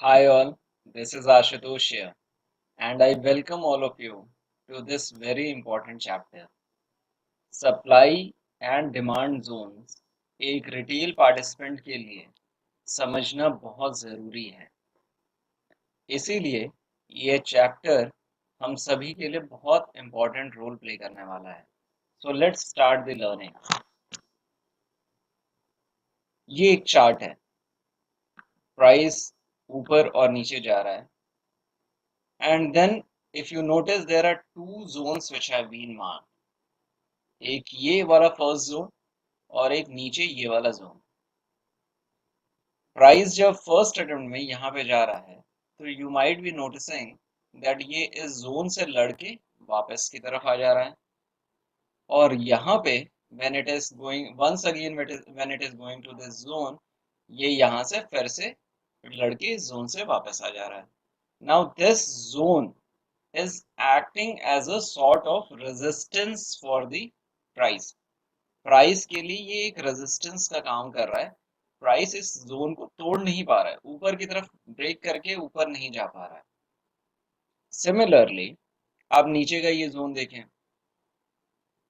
Hi all, this is Ashutosh here, and I welcome all of you to this very important chapter. Supply and demand zones एक retail participant के लिए समझना बहुत ज़रूरी है। इसीलिए ये चैप्टर हम सभी के लिए बहुत इम्पोर्टेंट रोल प्ले करने वाला है। So let's start the learning. ये एक चार्ट है, प्राइस ऊपर और नीचे जा रहा है, and then if you notice there are two zones which have been marked. एक ये वाला फर्स्ट जोन और एक नीचे ये वाला जोन। प्राइस जब फर्स्ट अटेम्प्ट में यहाँ पे जा रहा है तो you might be noticing that ये इस जोन से लड़के वापस की तरफ आ जा रहा है, और यहाँ पे when it is going once again when it is going to this zone, ये यहाँ से फिर से लड़के इस जोन से वापस आ जा रहा है। now this zone is acting as a sort of resistance for the price। Price के लिए ये एक रेजिस्टेंस का काम कर रहा है। प्राइस इस जोन को तोड़ नहीं पा रहा है, ऊपर की तरफ ब्रेक करके ऊपर नहीं जा पा रहा है। सिमिलरली आप नीचे का ये जोन देखें,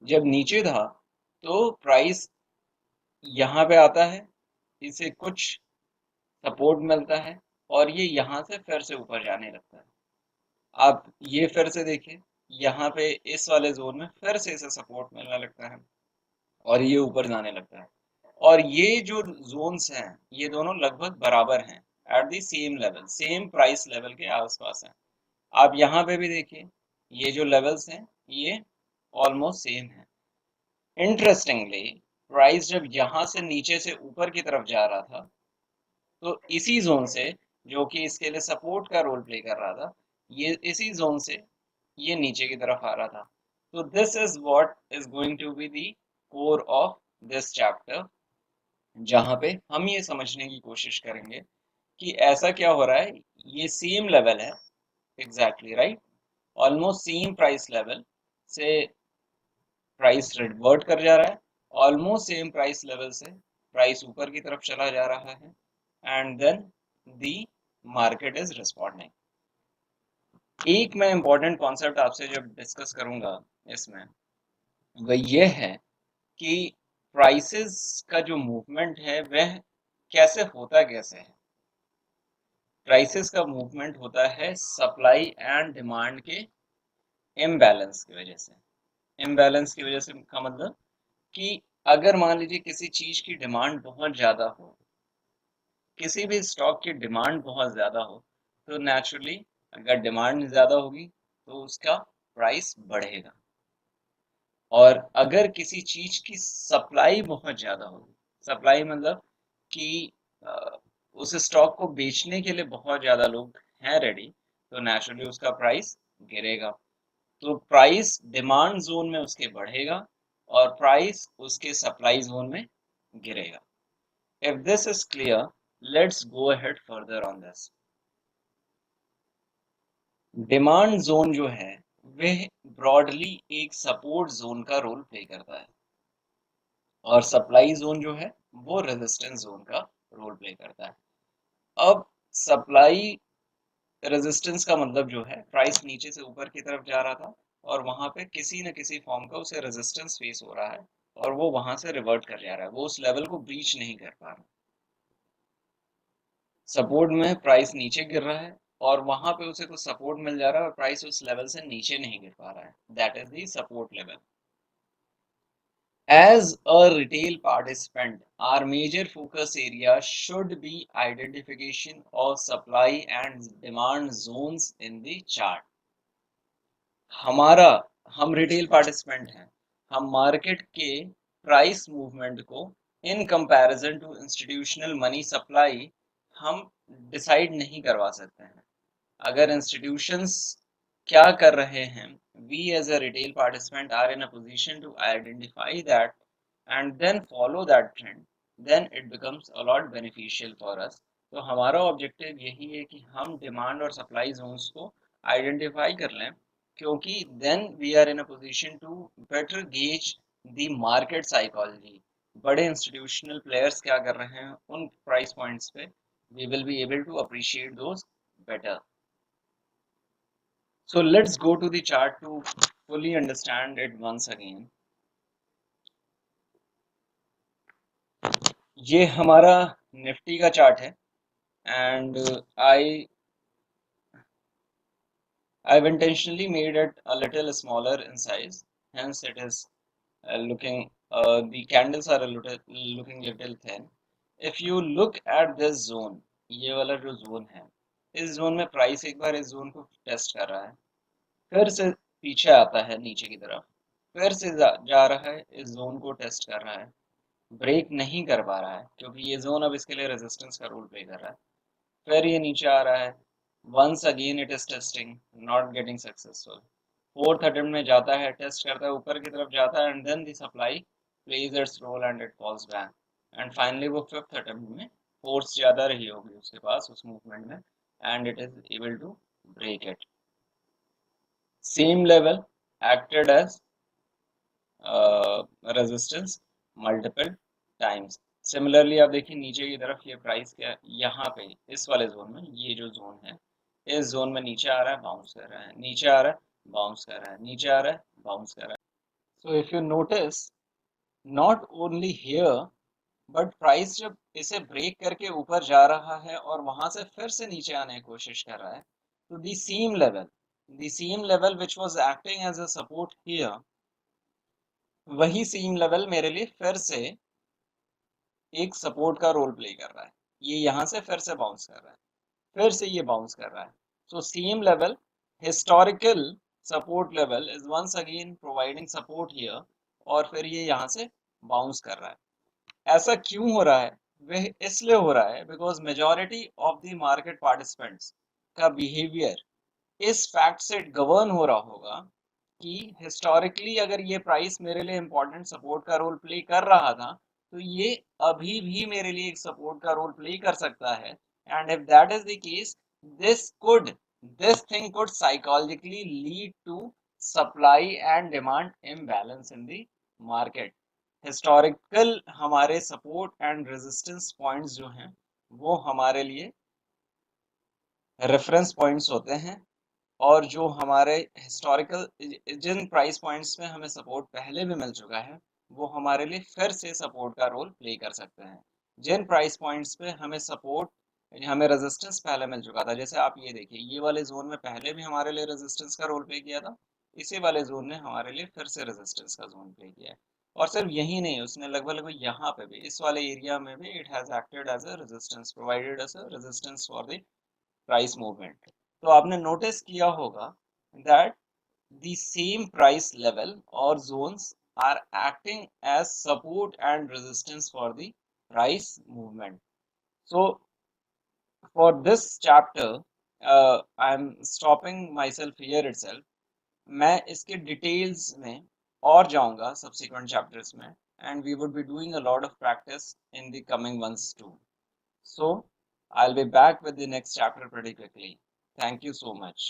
जब नीचे था तो प्राइस यहाँ पे आता है, इसे कुछ सपोर्ट मिलता है और ये यहाँ से फिर से ऊपर जाने लगता है। आप ये फिर से देखें, यहाँ पे इस वाले जोन में फिर से इसे सपोर्ट मिलने लगता है और ये ऊपर जाने लगता है। और ये जो जोन्स हैं ये दोनों लगभग बराबर हैं, at the same level, same price level के आसपास हैं। आप यहाँ पे भी देखिए, ये जो लेवल्स हैं ये ऑलमोस्ट सेम है। इंटरेस्टिंगली प्राइस जब यहाँ से नीचे से ऊपर की तरफ जा रहा था तो इसी जोन से, जो कि इसके लिए सपोर्ट का रोल प्ले कर रहा था, ये इसी जोन से ये नीचे की तरफ आ रहा था। तो this is what is going to be the core of this chapter, जहाँ पे हम ये समझने की कोशिश करेंगे कि ऐसा क्या हो रहा है। ये सेम लेवल है, exactly right, almost same price level से प्राइस रिवर्ट कर जा रहा है, ऑलमोस्ट सेम प्राइस लेवल से प्राइस ऊपर की तरफ चला जा रहा है, and then the market is responding. एक मैं इंपॉर्टेंट कॉन्सेप्ट आपसे जब डिस्कस करूंगा इसमें, वह यह है कि प्राइसेस का जो मूवमेंट है वह कैसे है। प्राइसेस का मूवमेंट होता है सप्लाई एंड डिमांड के इम्बैलेंस की वजह से। इम्बैलेंस की वजह से का मतलब कि अगर मान लीजिए किसी चीज की डिमांड बहुत ज्यादा हो, किसी भी स्टॉक की डिमांड बहुत ज्यादा हो, तो नेचुरली अगर डिमांड ज्यादा होगी तो उसका प्राइस बढ़ेगा। और अगर किसी चीज की सप्लाई बहुत ज्यादा होगी, सप्लाई मतलब कि अ, उस स्टॉक को बेचने के लिए बहुत ज्यादा लोग हैं रेडी, तो नेचुरली उसका प्राइस गिरेगा। तो प्राइस डिमांड जोन में उसके बढ़ेगा और प्राइस उसके सप्लाई जोन में गिरेगा। If this is clear, let's go ahead further on this. Demand zone जो है वह ब्रॉडली एक सपोर्ट जोन का रोल प्ले करता है, और सप्लाई जोन जो है वो रेजिस्टेंस जोन का रोल प्ले करता है। अब सप्लाई रेजिस्टेंस का मतलब जो है, प्राइस नीचे से ऊपर की तरफ जा रहा था और वहां पे किसी न किसी फॉर्म का उसे रेजिस्टेंस फेस हो रहा है और वो वहां से रिवर्ट कर जा रहा है, वो उस लेवल को ब्रीच नहीं कर पा रहा। सपोर्ट में प्राइस नीचे गिर रहा है और वहां पे उसे कुछ सपोर्ट मिल जा रहा है और प्राइस उस लेवल से नीचे नहीं गिर पा रहा है, that is the support level. As a retail participant, our major focus area should be identification of supply and demand zones in the chart. हमारा हम रिटेल पार्टिसिपेंट हैं, हम मार्केट के प्राइस मूवमेंट को in comparison to institutional money supply हम decide नहीं करवा सकते हैं। अगर इंस्टीट्यूशंस क्या कर रहे हैं, we as a retail participant are in a position to identify that and then follow that trend, then it becomes a lot beneficial for us। तो हमारा ऑब्जेक्टिव यही है कि हम डिमांड और सप्लाई जोन्स को आइडेंटिफाई कर लें, क्योंकि then we are in a position to better gauge the market psychology। बड़े इंस्टीट्यूशनल प्लेयर्स क्या कर रहे हैं उन प्राइस पॉइंट्स पे, we will be able to appreciate those better. So let's go to the chart to fully understand it once again. ये हमारा Nifty का चार्ट है and I've intentionally made it a little smaller in size, hence it is the candles are a little looking little thin. If you look at this zone, ये वाला जो zone है, इस zone में price एक बार इस zone को test कर रहा है, फिर से पीछे आता है नीचे की तरफ, फिर से जा रहा है, इस जोन को टेस्ट कर रहा है, ब्रेक नहीं कर पा रहा है क्योंकि ये जोन अब इसके लिए रेजिस्टेंस का रोल प्ले कर रहा है, फिर ये नीचे आ रहा है, once again it is testing, not getting successful, fourth attempt में जाता है, टेस्ट करता है, ऊपर की तरफ जाता है and then the supply plays its role and it falls back and finally वो फिफ्थ अटेम्प्ट में फोर्स ज़्यादा रही होगी उसके पास उस मूवमेंट में and it is able to break it. Same level acted as resistance multiple times. Similarly आप देखिए नीचे की तरफ ये प्राइस क्या यहाँ पे इस वाले जोन में, ये जो जोन है इस जोन में नीचे आ रहा है, बाउंस कर रहा है, नीचे आ रहा है, बाउंस कर रहा है, नीचे आ रहा है, बाउंस कर रहा है. So if you notice, not only here but price जब इसे ब्रेक करके ऊपर जा रहा है और वहां से फिर से नीचे आने की कोशिश कर रहा है, तो the same level which was acting as a support here, वही सेम लेवल मेरे लिए फिर से एक सपोर्ट का रोल प्ले कर रहा है. ये यहाँ से फिर से बाउंस कर रहा है, फिर से ये बाउंस कर रहा है. So same level, historical support level is once again providing support here और फिर ये यहाँ से बाउंस कर रहा है. ऐसा क्यों हो रहा है? वह इसलिए हो रहा है because majority of the market participants का बिहेवियर इस फैक्ट से गवर्न हो रहा होगा कि हिस्टोरिकली अगर ये प्राइस मेरे लिए इंपॉर्टेंट सपोर्ट का रोल प्ले कर रहा था, तो ये अभी भी मेरे लिए एक सपोर्ट का रोल प्ले कर सकता है. And if that is the case, this could this thing could psychologically lead to supply and demand imbalance in the market. Historical हमारे सपोर्ट एंड रेजिस्टेंस पॉइंट्स जो हैं वो हमारे लिए रेफरेंस पॉइंट्स होते हैं और जो हमारे हिस्टोरिकल जिन प्राइस पॉइंट्स में हमें सपोर्ट पहले भी मिल चुका है वो हमारे लिए फिर से सपोर्ट का रोल प्ले कर सकते हैं. जिन प्राइस पॉइंट्स पे हमें सपोर्ट हमें रेजिस्टेंस पहले मिल चुका था, जैसे आप ये देखिए ये वाले जोन में पहले भी हमारे लिए रेजिस्टेंस का रोल प्ले किया था, इसी वाले जोन ने हमारे लिए फिर से रेजिस्टेंस का जोन प्ले किया है. और सिर्फ यही नहीं, उसने लगभग लगभग यहाँ पे भी इस वाले एरिया में भी it has acted as a resistance, provided as a resistance for the price movement. तो आपने नोटिस किया होगा that the same price level or zones are acting as support and resistance for the price movement. So for this chapter, I'm stopping myself here itself. मैं इसके details में और जाऊंगा subsequent chapters में, and we would be doing a lot of practice in the coming ones too. So I'll be back with the next chapter pretty quickly. Thank you so much.